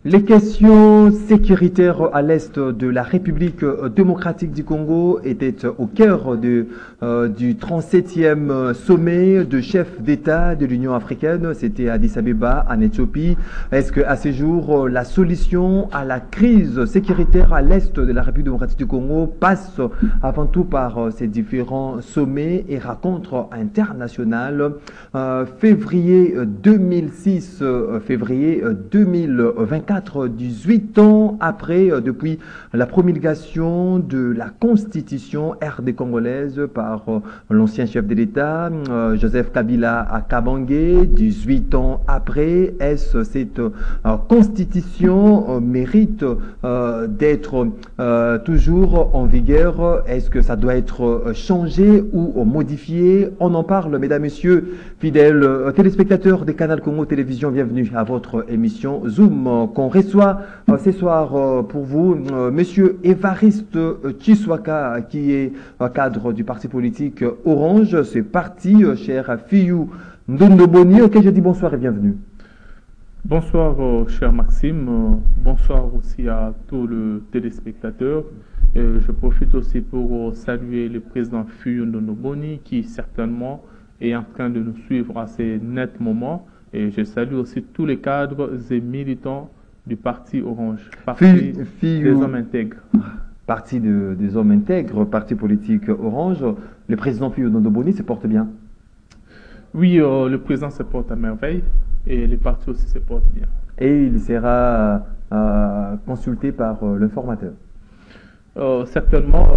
Les questions sécuritaires à l'est de la République démocratique du Congo étaient au cœur du 37e sommet de chefs d'État de l'Union africaine. C'était à Addis Abeba, en Éthiopie. Est-ce qu'à ce jour, la solution à la crise sécuritaire à l'est de la République démocratique du Congo passe avant tout par ces différents sommets et rencontres internationales? Février 2006, février 2024. 18 ans après, depuis la promulgation de la constitution RD congolaise par l'ancien chef de l'État, Joseph Kabila à Kabangé, 18 ans après, est-ce cette constitution mérite d'être toujours en vigueur? Est-ce que ça doit être changé ou modifié? On en parle, mesdames, messieurs, fidèles téléspectateurs de Canal Congo Télévision, bienvenue à votre émission Zoom. On reçoit ce soir pour vous Monsieur Évariste Tshiswaka, qui est cadre du parti politique Orange. Ce parti, cher Fiyou Ndondoboni, auquel je dis bonsoir et bienvenue. Bonsoir, cher Maxime. Bonsoir aussi à tous les téléspectateurs. Je profite aussi pour saluer le président Fiyou Ndondoboni, qui certainement est en train de nous suivre à ces nets moments. Et je salue aussi tous les cadres et militants du parti Orange, parti des hommes intègres. Parti des hommes intègres, parti politique Orange. Le président Fiyou Ndondoboni se porte bien? Oui, le président se porte à merveille et les partis aussi se portent bien. Et il sera consulté par l'informateur? Certainement,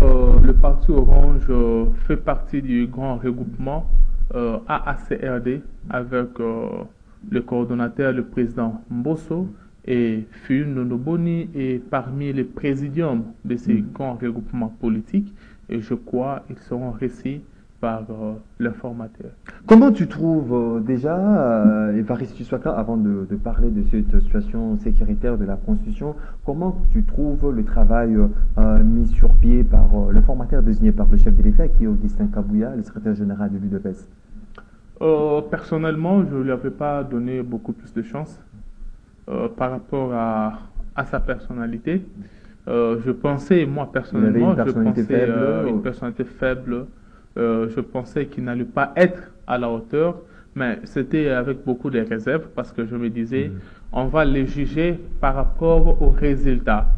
le parti Orange fait partie du grand regroupement AACRD avec le coordonnateur, le président Mbosso, et Fiyou Ndondoboni est parmi les présidiums de ces grands regroupements politiques et je crois qu'ils seront reçus par l'informateur. Comment tu trouves déjà, Évariste Tshiswaka, avant de parler de cette situation sécuritaire de la Constitution, comment tu trouves le travail mis sur pied par l'informateur désigné par le chef de l'État qui est Augustin Kabouya, le secrétaire général de l'UDPS? Personnellement, je ne lui avais pas donné beaucoup plus de chance par rapport à sa personnalité. Je pensais, moi personnellement, une personnalité faible. Je pensais qu'il n'allait pas être à la hauteur, mais c'était avec beaucoup de réserves parce que je me disais, on va les juger par rapport aux résultats.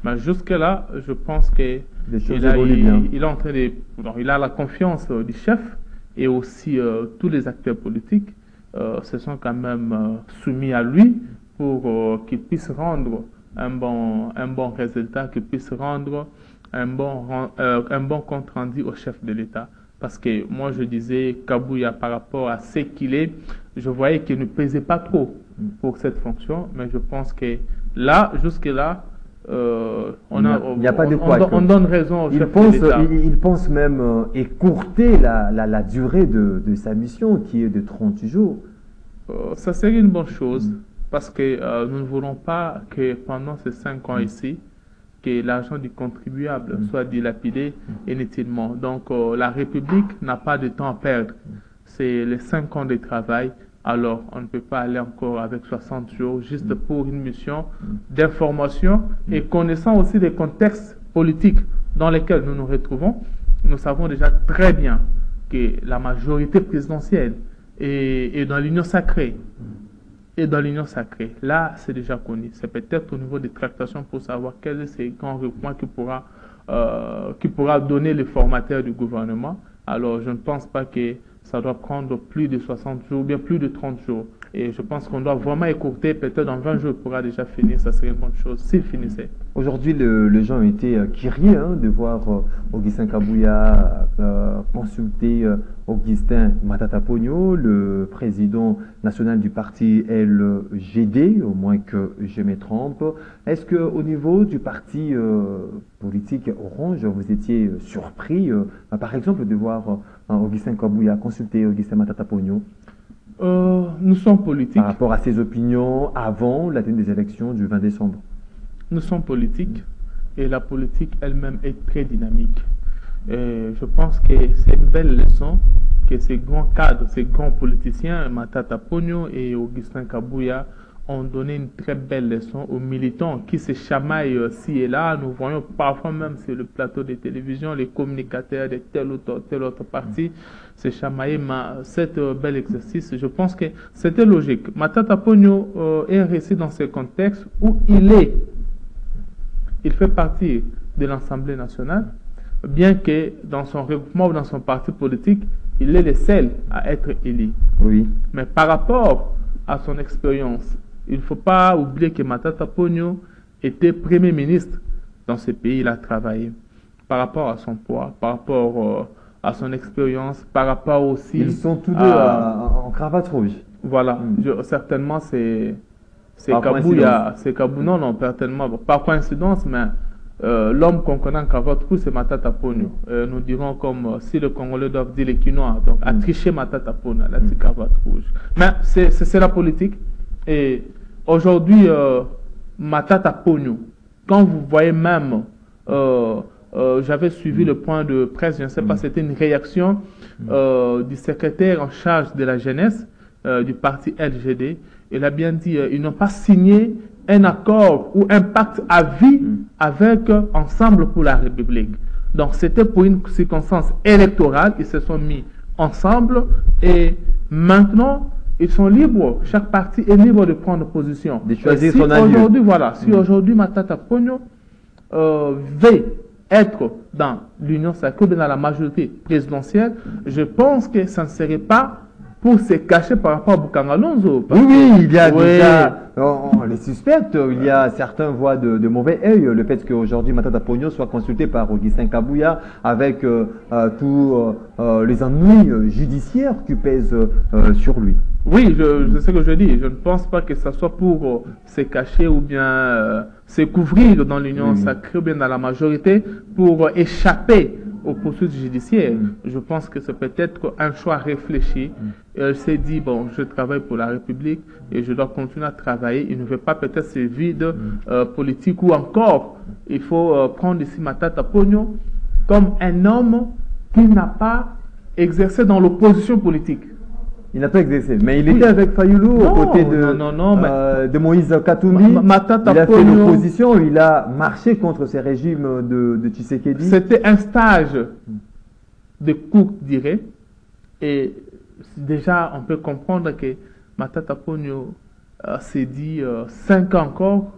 Mais jusque-là, je pense qu'il a la confiance du chef et aussi tous les acteurs politiques se sont quand même soumis à lui pour qu'il puisse rendre un bon résultat, qu'il puisse rendre un bon compte rendu au chef de l'État. Parce que moi, je disais, Kabouya, par rapport à ce qu'il est, je voyais qu'il ne pesait pas trop pour cette fonction, mais je pense que là, jusque-là, on donne raison au chef de l'État. Il pense même écourter la durée de sa mission, qui est de 30 jours. Ça serait une bonne chose, parce que nous ne voulons pas que pendant ces 5 ans ici, que l'argent du contribuable soit dilapidé inutilement. Donc la République n'a pas de temps à perdre. C'est les 5 ans de travail. Alors on ne peut pas aller encore avec 60 jours juste pour une mission d'information et connaissant aussi des contextes politiques dans lesquels nous nous retrouvons. Nous savons déjà très bien que la majorité présidentielle est dans l'union sacrée. Et dans l'union sacrée, là, c'est déjà connu. C'est peut-être au niveau des tractations pour savoir quel est ce grand regroupement qui pourra donner le formateur du gouvernement. Alors, je ne pense pas que ça doit prendre plus de 60 jours, ou bien plus de 30 jours. Et je pense qu'on doit vraiment écourter, peut-être dans 20 jours, il pourra déjà finir, ça serait une bonne chose, s'il finissait. Aujourd'hui, les gens ont été curieux de voir Augustin Kabouya consulter Augustin Matata Ponyo, le président national du parti LGD, au moins que je me trompe. Est-ce qu'au niveau du parti politique Orange, vous étiez surpris, par exemple, de voir Augustin Kabouya consulter Augustin Matata Ponyo? Nous sommes politiques. Par rapport à ses opinions avant la tenue des élections du 20 décembre. Nous sommes politiques et la politique elle-même est très dynamique. Et je pense que c'est une belle leçon que ces grands cadres, ces grands politiciens, Matata Ponyo et Augustin Kabouya, ont donné une très belle leçon aux militants qui se chamaillent ci et là. Nous voyons parfois même sur le plateau de télévision les communicateurs de tel autre parti se chamailler. Mais cet bel exercice, je pense que c'était logique. Matata Ponyo est resté dans ce contexte où il fait partie de l'Assemblée nationale, bien que dans son regroupement ou dans son parti politique, il est le seul à être élu. Oui. Mais par rapport à son expérience, il ne faut pas oublier que Matata Ponyo était Premier ministre dans ce pays. Il a travaillé par rapport à son poids, par rapport à son expérience, par rapport aussi... Ils sont tous deux en cravate rouge. Voilà, certainement c'est Kabouya. C'est Kabou, non, certainement, par coïncidence, mais l'homme qu'on connaît en cravate rouge, c'est Matata Ponyo. Nous dirons comme si le Congolais doivent dire les Quinois, donc a triché Matata Ponyo, la cravate rouge. Mais c'est la politique. Et aujourd'hui, Matata Ponyo, quand vous voyez même, j'avais suivi le point de presse, je ne sais pas, c'était une réaction du secrétaire en charge de la jeunesse du parti LGD. Il a bien dit, ils n'ont pas signé un accord ou un pacte à vie avec Ensemble pour la République. Donc c'était pour une circonstance électorale, ils se sont mis ensemble et maintenant ils sont libres, chaque parti est libre de prendre position. De choisir si son allié. Aujourd'hui, voilà, si aujourd'hui Matata Ponyo veut être dans l'Union sacrée, dans la majorité présidentielle, je pense que ça ne serait pas pour se cacher par rapport à Bokanga Lonzo. Oui, il y a déjà, on les suspecte, il y a certains voient de mauvais œil le fait qu'aujourd'hui Matata Ponyo soit consulté par Augustin Kabouya avec tous les ennuis judiciaires qui pèsent sur lui. Oui, je sais ce que je dis. Je ne pense pas que ce soit pour se cacher ou bien se couvrir dans l'Union sacrée ou bien dans la majorité pour échapper aux poursuites judiciaires. Je pense que c'est peut-être un choix réfléchi. Elle s'est dit, bon, je travaille pour la République et je dois continuer à travailler. Il ne veut pas peut-être ce vide politique ou encore, il faut prendre ici Matata Ponyo comme un homme qui n'a pas exercé dans l'opposition politique. Il n'a pas exercé, mais il était avec Fayoulou aux côtés de Moïse Katumbi. Matata il a Ponyo, fait l'opposition, il a marché contre ces régimes de Tshisekedi. C'était un stage de courte durée et déjà on peut comprendre que Matata Ponyo s'est dit 5 ans encore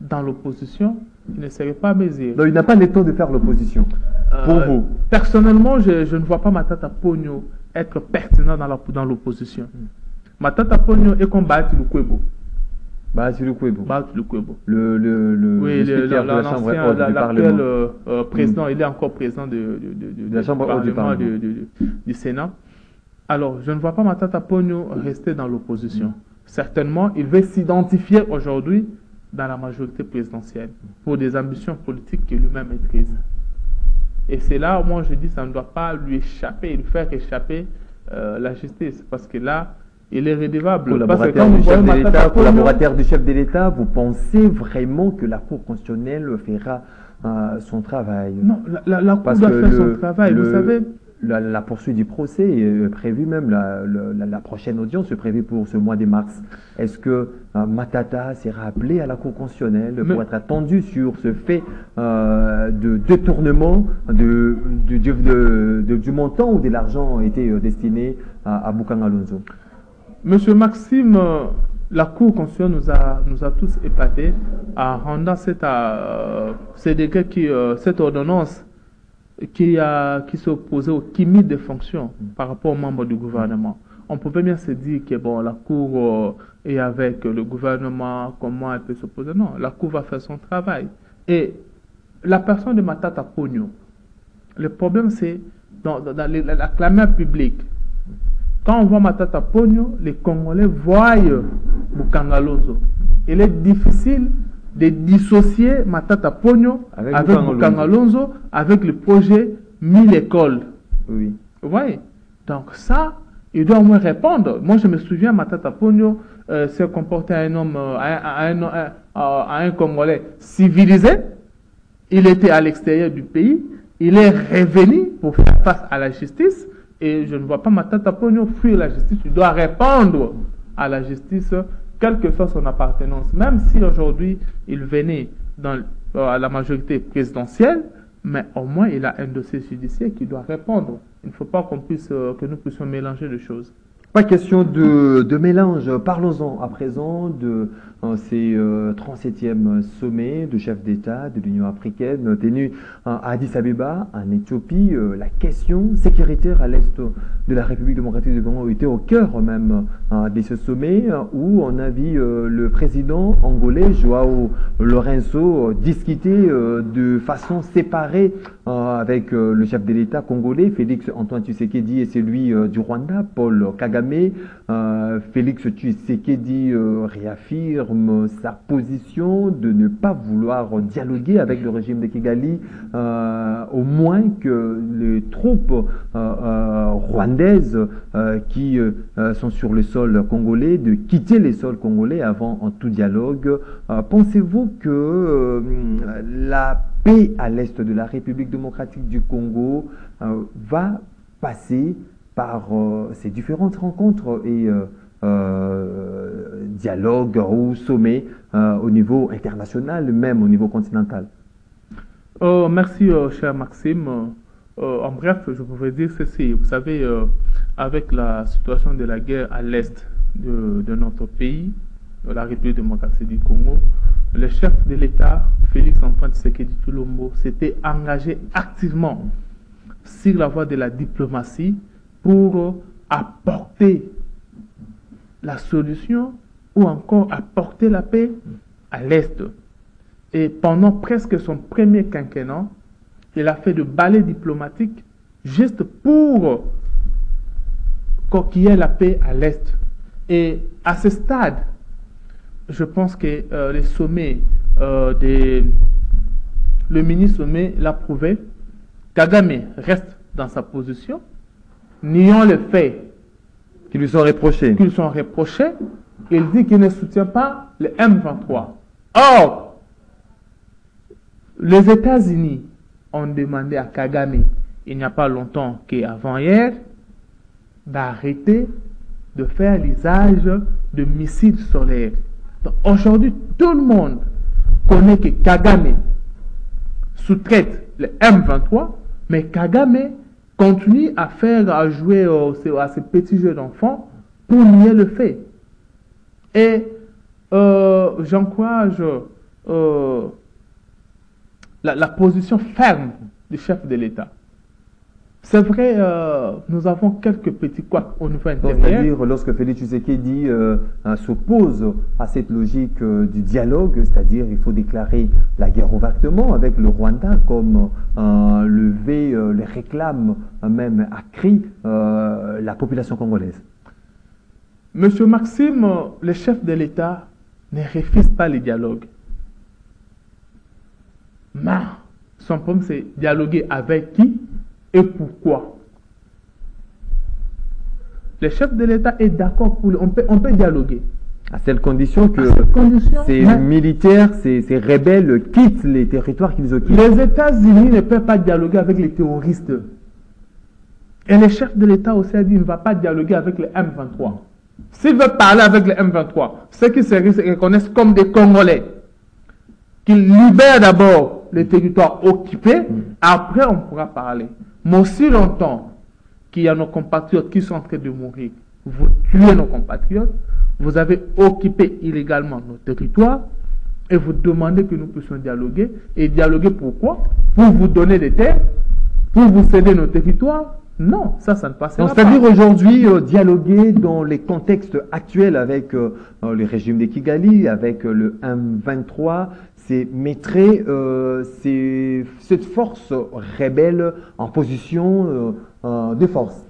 dans l'opposition, il ne serait pas mesure. Donc il n'a pas le temps de faire l'opposition. Pour vous? Personnellement, je ne vois pas Matata Ponyo être pertinent dans l'opposition. Matata Ponyo est comme Bahati Lukwebo. Bahati Lukwebo. Oui, speaker de la Chambre haute du Parlement. Président, il est encore président de la Chambre haute du Parlement du Sénat. Alors, je ne vois pas Matata Ponyo rester dans l'opposition. Certainement, il veut s'identifier aujourd'hui dans la majorité présidentielle pour des ambitions politiques que lui-même maîtrise. Et c'est là où moi je dis ça ne doit pas lui échapper, lui faire échapper la justice. Parce que là, il est rédévable. Collaborateur du chef de l'État, vous pensez vraiment que la Cour constitutionnelle fera son travail? Non, la Cour doit faire son travail. Vous savez, la poursuite du procès est prévue même, la prochaine audience est prévue pour ce mois de mars. Est-ce que Matata sera appelé à la Cour constitutionnelle pour être attendu sur ce fait de détournement du montant où de l'argent était destiné à Bokanga Lonzo? Monsieur Maxime, la Cour constitutionnelle nous a tous épatés en rendant cette ordonnance qui s'opposait au cumul des fonctions par rapport aux membres du gouvernement. On pouvait bien se dire que bon, la Cour est avec le gouvernement, comment elle peut s'opposer? Non, la Cour va faire son travail. Et la personne de Matata Ponyo, le problème c'est dans la clameur publique. Quand on voit Matata Ponyo, les Congolais voient Bokanga Lonzo. Il est difficile de dissocier Matata Ponyo avec Bokanga Lonzo avec le projet 1000 écoles. Oui. Vous voyez? Donc ça, il doit au moins répondre. Moi, je me souviens, Matata Ponyo s'est comporté à un Congolais civilisé. Il était à l'extérieur du pays. Il est revenu pour faire face à la justice. Et je ne vois pas Matata Ponyo fuir la justice. Il doit répondre à la justice quelle que soit son appartenance, même si aujourd'hui il venait à la majorité présidentielle, mais au moins il a un dossier judiciaire qui doit répondre. Il ne faut pas que nous puissions mélanger les choses. Pas question de mélange. Parlons-en à présent de ces 37e sommets de chefs d'État de l'Union africaine tenu à Addis Abeba, en Éthiopie. La question sécuritaire à l'est de la République démocratique du Congo était au cœur même de ce sommet où on a vu le président angolais Joao Lourenço discuter de façon séparée avec le chef de l'État congolais, Félix Antoine Tshisekedi, et celui du Rwanda, Paul Kagame. Félix Tshisekedi réaffirme sa position de ne pas vouloir dialoguer avec le régime de Kigali, au moins que les troupes rwandaises qui sont sur le sol congolais, de quitter les sols congolais avant tout dialogue. Pensez-vous que la paix à l'est de la République démocratique du Congo va passer par ces différentes rencontres et dialogues ou sommets au niveau international, même au niveau continental? Merci, cher Maxime. En bref, je pourrais dire ceci. Vous savez, avec la situation de la guerre à l'est de notre pays, la République démocratique du Congo, le chef de l'État, Félix Antoine Tshisekedi Tshilombo, s'était engagé activement sur la voie de la diplomatie pour apporter la solution ou encore apporter la paix à l'Est. Et pendant presque son premier quinquennat, il a fait de balais diplomatiques juste pour qu'il y ait la paix à l'Est. Et à ce stade, je pense que les sommets, le mini-sommet l'a prouvé. Kagame reste dans sa position, niant les faits qui lui sont reprochés. Il dit qu'il ne soutient pas le M23. Or, les États-Unis ont demandé à Kagame, il n'y a pas longtemps qu'avant-hier, d'arrêter de faire l'usage de missiles solaires. Aujourd'hui, tout le monde connaît que Kagame sous-traite le M23, mais Kagame continue à jouer à ces petits jeux d'enfants pour nier le fait. Et j'encourage la position ferme du chef de l'État. C'est vrai, nous avons quelques petits couacs au niveau intérieur. C'est-à-dire, lorsque Félix Tshisekedi s'oppose à cette logique du dialogue, c'est-à-dire il faut déclarer la guerre ouvertement avec le Rwanda, comme le réclame même à cri la population congolaise. Monsieur Maxime, le chef de l'État ne refuse pas le dialogue. Mais son problème, c'est dialoguer avec qui et pourquoi. Le chef de l'État est d'accord pour on peut dialoguer. À cette condition que ces militaires, ces rebelles quittent les territoires qu'ils occupent. Les États-Unis ne peuvent pas dialoguer avec les terroristes. Et le chef de l'État aussi a dit qu'il ne va pas dialoguer avec les M23. S'il veut parler avec les M23, ceux qui se reconnaissent comme des Congolais, qu'ils libèrent d'abord les territoires occupés, après on pourra parler. Mais aussi longtemps qu'il y a nos compatriotes qui sont en train de mourir, vous tuez nos compatriotes, vous avez occupé illégalement nos territoires et vous demandez que nous puissions dialoguer. Et dialoguer pourquoi? Pour vous donner des terres? Pour vous céder nos territoires? Non, ça ne passera pas. C'est-à-dire aujourd'hui, dialoguer dans les contextes actuels avec le régime de Kigali, avec le M23, c'est mettre cette force rebelle en position de force.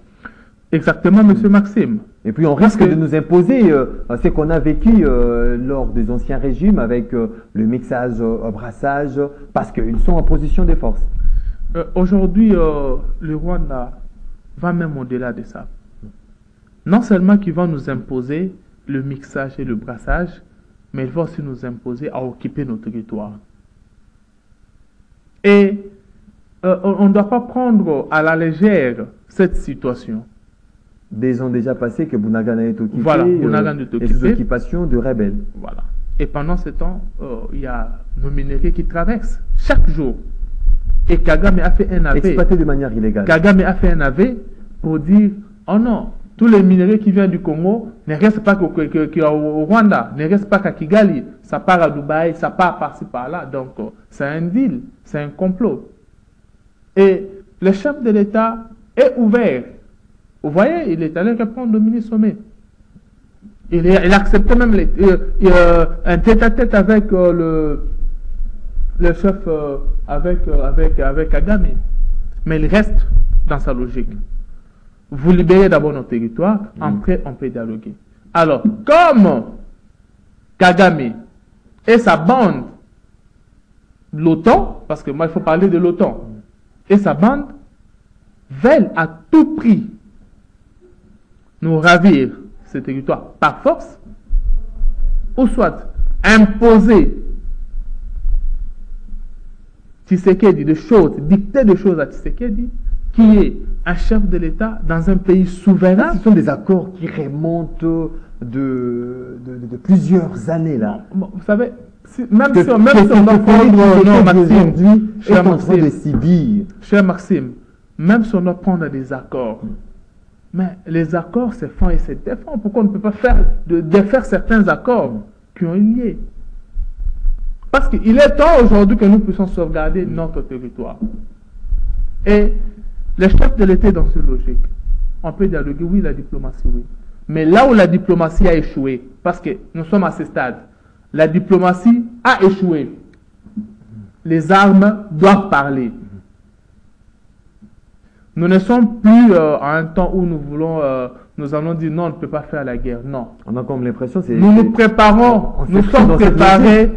Exactement, monsieur Maxime. Et puis on risque de nous imposer ce qu'on a vécu lors des anciens régimes avec le mixage, brassage, parce qu'ils sont en position de force. Aujourd'hui, le Rwanda va même au-delà de ça. Non seulement qu'il va nous imposer le mixage et le brassage, mais il va aussi nous imposer à occuper nos territoires. Et on ne doit pas prendre à la légère cette situation. Des ans déjà passés que Bunagana est occupé. Voilà, Bunagana est occupé. Et sous occupation de rebelles. Voilà. Et pendant ce temps, il y a nos minéraux qui traversent chaque jour. Et Kagame a fait un aveu. Exploité de manière illégale. Kagame a fait un aveu pour dire, oh non, tous les minéraux qui viennent du Congo ne restent pas au Rwanda, ne restent pas qu'à Kigali, ça part à Dubaï, ça part par-ci par-là. Donc, c'est un deal, c'est un complot. Et le chef de l'État est ouvert. Vous voyez, il est allé répondre au ministre Sommet. Il acceptait même un tête-à-tête avec le chef, avec Kagame. Mais il reste dans sa logique. Vous libérez d'abord nos territoires, après on peut dialoguer. Alors, comme Kagame et sa bande, l'OTAN, parce que moi il faut parler de l'OTAN, et sa bande veulent à tout prix nous ravir ce territoire par force, ou soit imposer Tshisekedi des choses, dicter des choses à Tshisekedi, qui est un chef de l'État dans un pays souverain. Ce sont des accords qui remontent de plusieurs années là. Bon, vous savez, même si on doit prendre, non, Maxime, cher Maxime, même si on doit prendre des accords, mais les accords se font et se défendent. Pourquoi on ne peut pas défaire certains accords qui ont eu lieu? Parce qu'il est temps aujourd'hui que nous puissions sauvegarder notre territoire. Et les chefs de l'État dans cette logique, on peut dialoguer, oui, la diplomatie, oui. Mais là où la diplomatie a échoué, parce que nous sommes à ce stade, la diplomatie a échoué. Les armes doivent parler. Nous ne sommes plus à un temps où nous allons dire non, on ne peut pas faire la guerre. Non. On a comme l'impression c'est. Nous nous préparons, nous sommes préparés,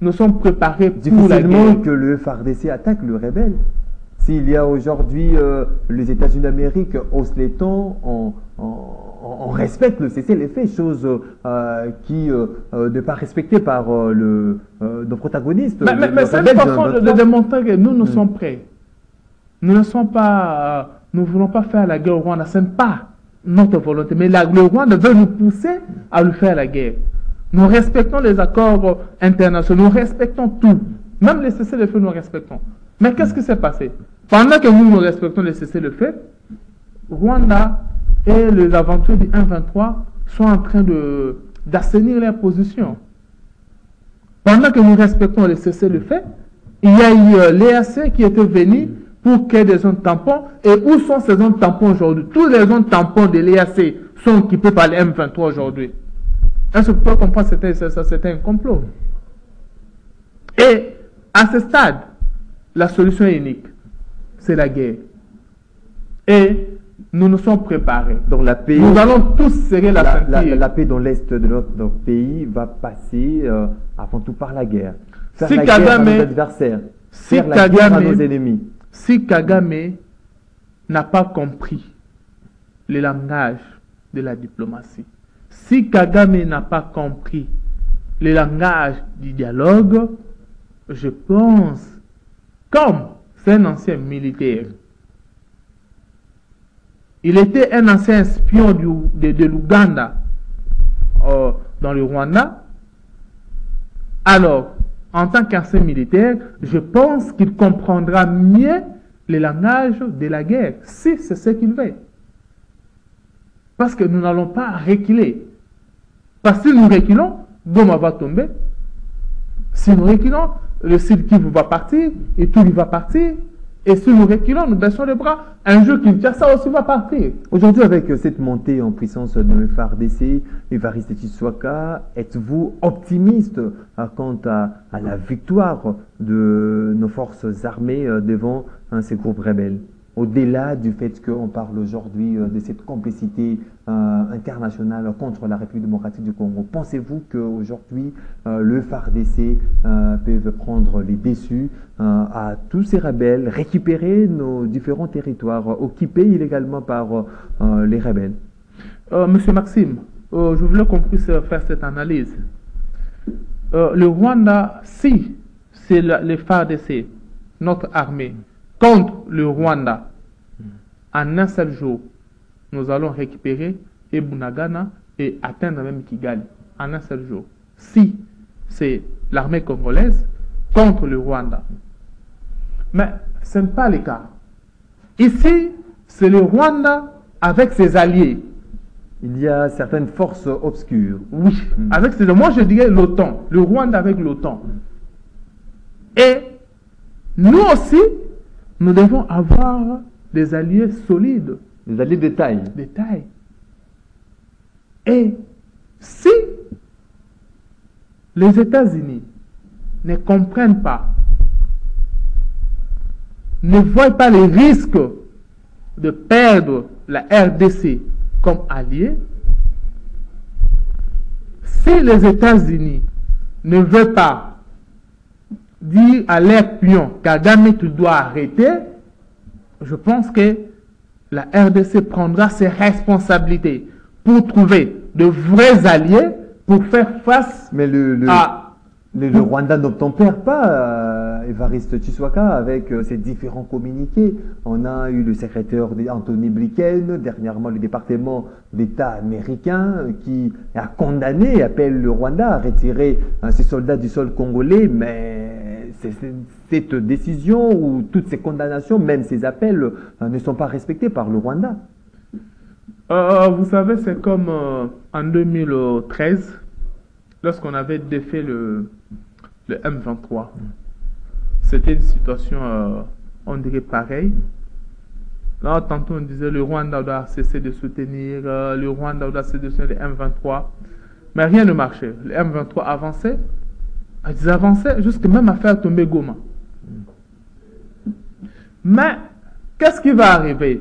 nous sommes préparés pour la guerre. Que le FARDC attaque le rebelle. S'il y a aujourd'hui les États-Unis d'Amérique haussent les tons, on respecte le cessez-le-feu, chose qui n'est pas respectée par nos protagonistes. Mais c'est une façon de démontrer que nous sommes prêts. Nous ne sommes pas, nous ne voulons pas faire la guerre au Rwanda, ce n'est pas notre volonté. Mais le Rwanda veut nous pousser à lui faire la guerre. Nous respectons les accords internationaux, nous respectons tout. Même les cessez-le-feu, nous respectons. Mais qu'est-ce qui s'est passé? Pendant que nous respectons les cessez-le-feu, Rwanda et les aventuriers du 1-23 sont en train d'assainir leur position. Pendant que nous respectons les cessez-le-feu, il y a eu l'EAC qui était venu pour créer des zones tampons. Et où sont ces zones tampons aujourd'hui? Tous les zones tampons de l'EAC sont occupées par les M23 aujourd'hui. Est-ce que vous pouvez comprendre que c'était un complot? Et à ce stade, la solution est unique. C'est la guerre. Et nous nous sommes préparés. Donc la paix, nous allons tous serrer la ceinture. La paix dans l'est de notre pays va passer avant tout par la guerre. Faire si la Kagame, guerre à nos adversaires. Faire la guerre à nos ennemis. Si Kagame n'a pas compris le langage de la diplomatie, si Kagame n'a pas compris le langage du dialogue, je pense, comme c'est un ancien militaire, il était un ancien espion de l'Ouganda dans le Rwanda. Alors, en tant qu'ancien militaire, je pense qu'il comprendra mieux le langage de la guerre, si c'est ce qu'il veut. Parce que nous n'allons pas reculer. Parce que si nous reculons, Goma va tomber. Si nous reculons, le Sud Kivu va partir, et tout va partir. Et si nous reculons, nous baissons les bras, un jour Kinshasa aussi va partir. Aujourd'hui, avec cette montée en puissance de FARDC, Évariste Tshisekedi, êtes-vous optimiste quant à la victoire de nos forces armées devant ces groupes rebelles? Au-delà du fait qu'on parle aujourd'hui de cette complicité internationale contre la République démocratique du Congo, pensez-vous qu'aujourd'hui le FARDC peut prendre les déçus à tous ces rebelles, récupérer nos différents territoires occupés illégalement par les rebelles? Monsieur Maxime, je voulais qu'on puisse faire cette analyse. Le Rwanda, si c'est le FARDC, notre armée, contre le Rwanda, en un seul jour, nous allons récupérer et Bunagana et atteindre même Kigali en un seul jour. Si c'est l'armée congolaise contre le Rwanda. Mais ce n'est pas le cas. Ici, c'est le Rwanda avec ses alliés. Il y a certaines forces obscures. Oui, avec ses, moi je dirais l'OTAN, le Rwanda avec l'OTAN. Et nous aussi, nous devons avoir des alliés solides. Des alliés de taille. De taille. Et si les États-Unis ne comprennent pas, ne voient pas les risques de perdre la RDC comme allié, si les États-Unis ne veulent pas dire à leur pion Kagame tu dois arrêter, je pense que la RDC prendra ses responsabilités pour trouver de vrais alliés pour faire face Mais le Rwanda n'obtempère pas, Évariste Tshiswaka, avec ses différents communiqués. On a eu le secrétaire Anthony Blinken, dernièrement le département d'État américain, qui a condamné, appelle le Rwanda à retirer ses soldats du sol congolais, mais cette décision ou toutes ces condamnations, même ces appels, ne sont pas respectés par le Rwanda. Vous savez, c'est comme en 2013, lorsqu'on avait défait le M23. C'était une situation, on dirait pareille. Là, tantôt on disait le Rwanda doit cesser de soutenir, le Rwanda doit cesser de soutenir le M23. Mais rien ne marchait. Le M23 avançait, ils avançaient jusqu'à même à faire tomber Goma. Mais, qu'est-ce qui va arriver?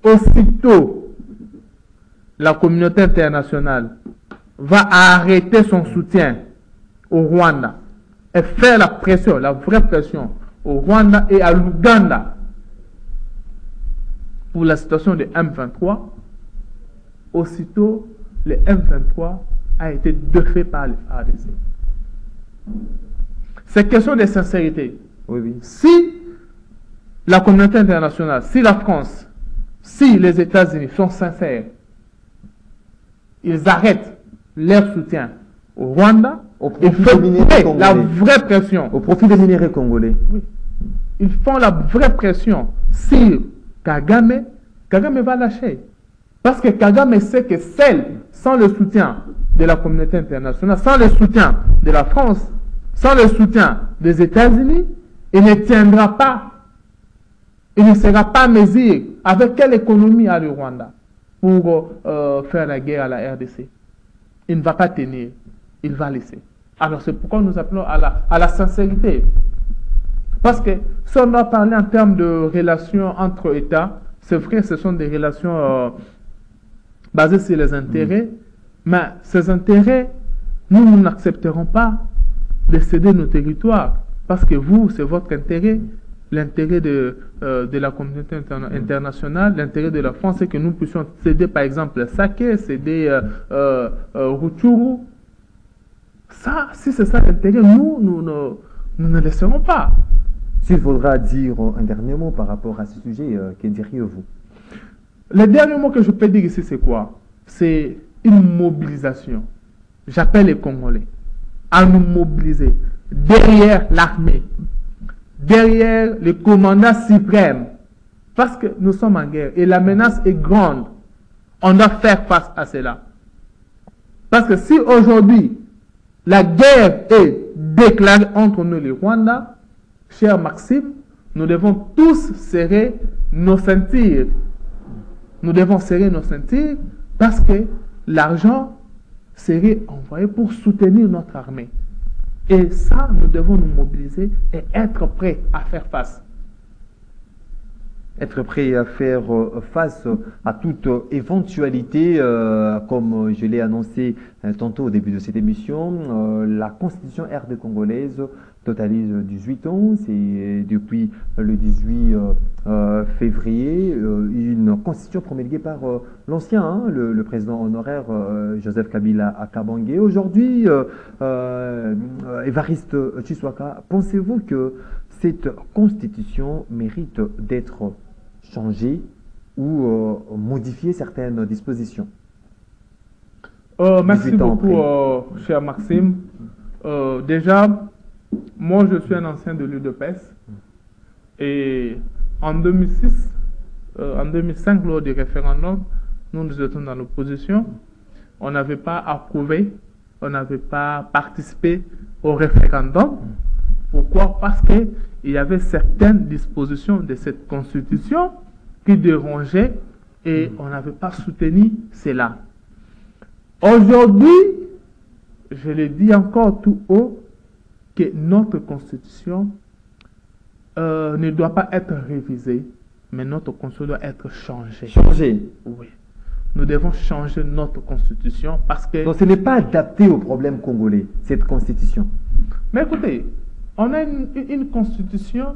Aussitôt, la communauté internationale va arrêter son soutien au Rwanda et faire la pression, la vraie pression au Rwanda et à l'Ouganda pour la situation de M23. Aussitôt, le M23 a été défait par les FARDC. C'est question de sincérité. Oui, oui. Si la communauté internationale, si la France, si les États-Unis sont sincères, ils arrêtent leur soutien au Rwanda, ils font la vraie pression. Au profit des minéraux congolais. Oui. Ils font la vraie pression sur Kagame. Kagame va lâcher. Parce que Kagame sait que sans le soutien de la communauté internationale, sans le soutien de la France, sans le soutien des États-Unis, il ne tiendra pas. Il ne sera pas mesure avec quelle économie a le Rwanda pour faire la guerre à la RDC. Il ne va pas tenir. Il va laisser. Alors c'est pourquoi nous appelons à la sincérité. Parce que si on doit parler en termes de relations entre États, c'est vrai que ce sont des relations basées sur les intérêts, mais ces intérêts, nous n'accepterons pas de céder nos territoires. Parce que vous, c'est votre intérêt. L'intérêt de la communauté internationale, l'intérêt de la France, c'est que nous puissions céder par exemple Saké, céder Rutshuru. Ça, si c'est ça l'intérêt, nous ne laisserons pas. S'il faudra dire un dernier mot par rapport à ce sujet, que diriez-vous? Le dernier mot que je peux dire ici, c'est quoi? C'est une mobilisation. J'appelle les Congolais à nous mobiliser derrière l'armée, derrière le commandant suprême, parce que nous sommes en guerre et la menace est grande. On doit faire face à cela. Parce que si aujourd'hui la guerre est déclarée entre nous et le Rwanda, cher Maxime, nous devons tous serrer nos ceintures. Nous devons serrer nos ceintures parce que l'argent serait envoyé pour soutenir notre armée. Et ça, nous devons nous mobiliser et être prêts à faire face. Être prêt à faire face à toute éventualité, comme je l'ai annoncé tantôt au début de cette émission, la constitution RD congolaise totalise 18 ans. C'est depuis le 18 février une constitution promulguée par l'ancien, le président honoraire Joseph Kabila à Kabange. Aujourd'hui, Évariste Tshiswaka, pensez-vous que cette constitution mérite d'être changée ou modifier certaines dispositions. Merci 18 ans beaucoup, après. cher Maxime. Déjà, moi, je suis un ancien de l'UDPS. Et en 2006, en 2005, lors du référendum, nous étions dans l'opposition. On n'avait pas approuvé, on n'avait pas participé au référendum. Pourquoi? Parce qu'il y avait certaines dispositions de cette constitution qui dérangeaient et on n'avait pas soutenu cela. Aujourd'hui, je le dis encore tout haut, que notre constitution ne doit pas être révisée, mais notre constitution doit être changée. Changer. Oui. Nous devons changer notre constitution parce que... Donc ce n'est pas adapté aux problèmes congolais, cette constitution. Mais écoutez, on a une constitution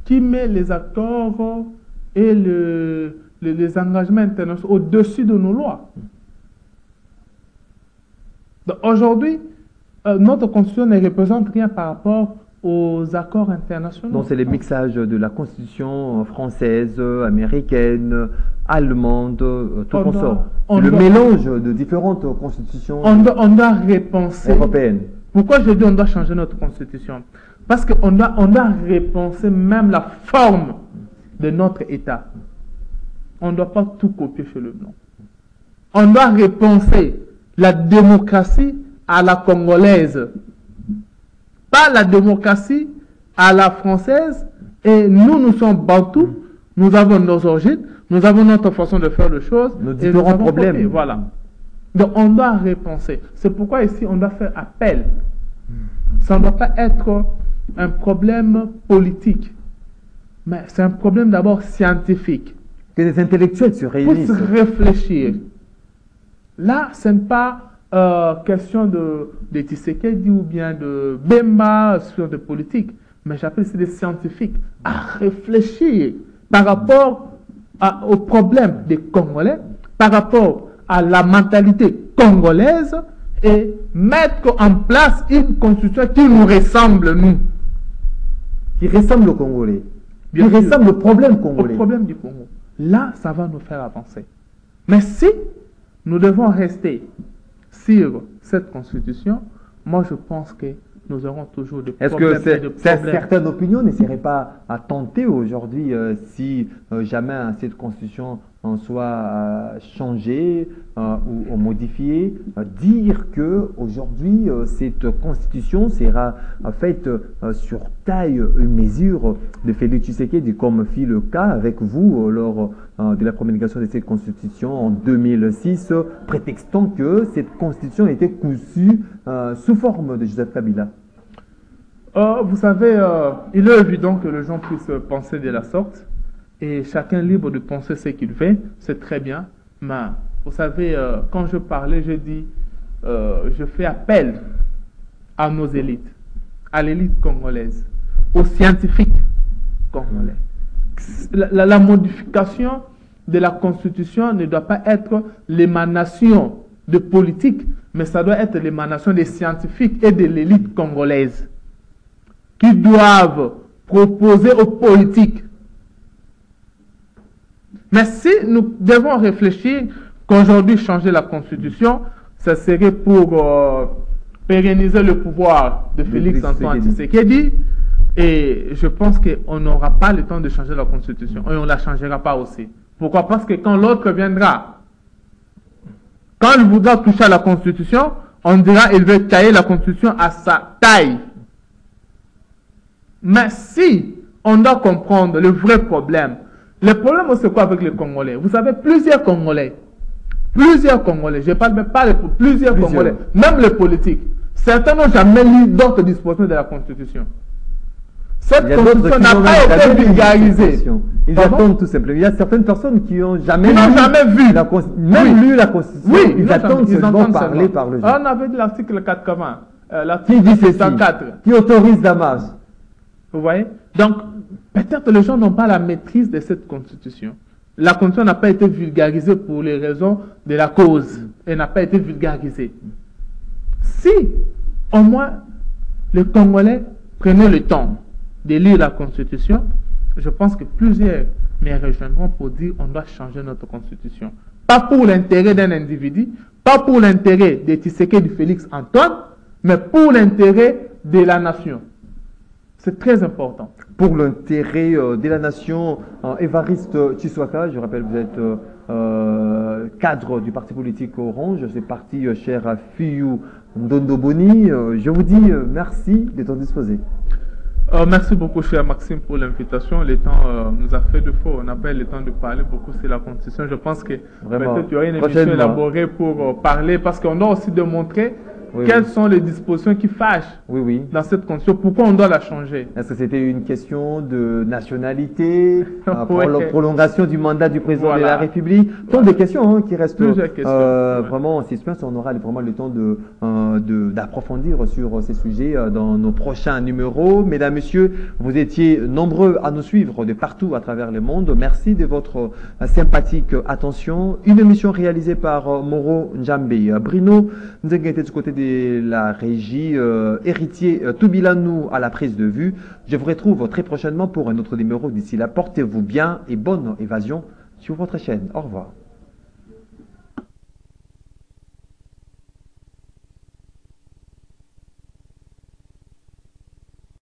qui met les accords et les engagements internationaux au-dessus de nos lois. Donc aujourd'hui, notre constitution ne représente rien par rapport aux accords internationaux. Donc c'est le mixage de la constitution française, américaine, allemande, tout consort. Le mélange de différentes constitutions on doit repenser européennes. Pourquoi je dis on doit changer notre constitution? Parce qu'on doit repenser même la forme de notre État. On ne doit pas tout copier chez le blanc. On doit repenser la démocratie à la congolaise. Pas la démocratie à la française. Et nous sommes bantous. Nous avons nos origines. Nous avons notre façon de faire les choses. Nos différents problèmes. Copié, voilà. Donc on doit repenser. C'est pourquoi ici on doit faire appel. Ça ne doit pas être un problème politique. Mais c'est un problème d'abord scientifique. Que les intellectuels se réunissent. Pour se réfléchir. Là, ce n'est pas question de Tshisekedi ou bien de Bemba sur de politique, mais j'appelle c'est des scientifiques à réfléchir par rapport aux problèmes des Congolais, par rapport à la mentalité congolaise et mettre en place une constitution qui nous ressemble, nous. Qui ressemble au Congolais. Bien qui sûr. ressemble au problème congolais. Au problème du Congo. Là, ça va nous faire avancer. Mais si nous devons rester sur cette constitution, moi je pense que nous aurons toujours des problèmes. Est-ce que certaines opinions ne seraient pas à tenter aujourd'hui si jamais cette constitution en soit changée ou modifiée, dire que aujourd'hui cette constitution sera faite sur taille et mesure de Félix Tshisekedi, comme fit le cas avec vous lors de la promulgation de cette constitution en 2006, prétextant que cette constitution était conçue sous forme de Joseph Kabila. Vous savez, il est évident que les gens puissent penser de la sorte et chacun libre de penser ce qu'il veut, c'est très bien. Mais vous savez, quand je parlais, je dis, je fais appel à nos élites, à l'élite congolaise, aux scientifiques congolais. La modification de la constitution ne doit pas être l'émanation de politique, mais ça doit être l'émanation des scientifiques et de l'élite congolaise qui doivent proposer aux politiques. Mais si nous devons réfléchir qu'aujourd'hui changer la constitution, ça serait pour pérenniser le pouvoir de Félix-Antoine Tshisekedi. Et je pense qu'on n'aura pas le temps de changer la constitution. Et on ne la changera pas aussi. Pourquoi? Parce que quand l'autre viendra, quand il voudra toucher à la constitution, on dira qu'il veut tailler la constitution à sa taille. Mais si on doit comprendre le vrai problème, le problème c'est quoi avec les Congolais? Vous savez, plusieurs Congolais, je parle même pas de plusieurs Congolais, même les politiques, certains n'ont jamais lu d'autres dispositions de la Constitution. Cette constitution n'a pas été vulgarisée. Ils attendent tout simplement. Il y a certaines personnes qui n'ont jamais, vu la Constitution. Oui, ils attendent seulement parler par le jeu. On avait dit l'article 80. Qui dit ceci? Qui autorise la marche. Vous voyez? Donc, peut-être les gens n'ont pas la maîtrise de cette constitution. La constitution n'a pas été vulgarisée pour les raisons de la cause. Elle n'a pas été vulgarisée. Si, au moins, les Congolais prenaient le temps de lire la constitution, je pense que plusieurs mais rejoindront pour dire on doit changer notre constitution. Pas pour l'intérêt d'un individu, pas pour l'intérêt de Tshisekedi Félix Antoine, mais pour l'intérêt de la nation. C'est très important. Pour l'intérêt de la nation, Évariste Tshiswaka, je rappelle, vous êtes cadre du parti politique Orange, c'est parti cher à Fiyou Ndondoboni. Je vous dis merci d'être disposé. Merci beaucoup, cher Maxime, pour l'invitation. Le temps nous a fait défaut. On n'a pas eu le temps de parler beaucoup sur la Constitution. Je pense que peut-être il y aura une émission élaborée pour parler, parce qu'on doit aussi démontrer quelles sont les dispositions qui fâchent dans cette Constitution. Pourquoi on doit la changer? Est-ce que c'était une question de nationalité, pour la prolongation du mandat du président de la République? Tant de questions qui restent vraiment en suspense. On aura vraiment le temps d'approfondir sur ces sujets dans nos prochains numéros. Mesdames, Messieurs, vous étiez nombreux à nous suivre de partout à travers le monde. Merci de votre sympathique attention. Une émission réalisée par Moro Njambe. Bruno Nzengete du côté de la régie, héritier Toubilanou à la prise de vue. Je vous retrouve très prochainement pour un autre numéro. D'ici là, portez-vous bien et bonne évasion sur votre chaîne. Au revoir.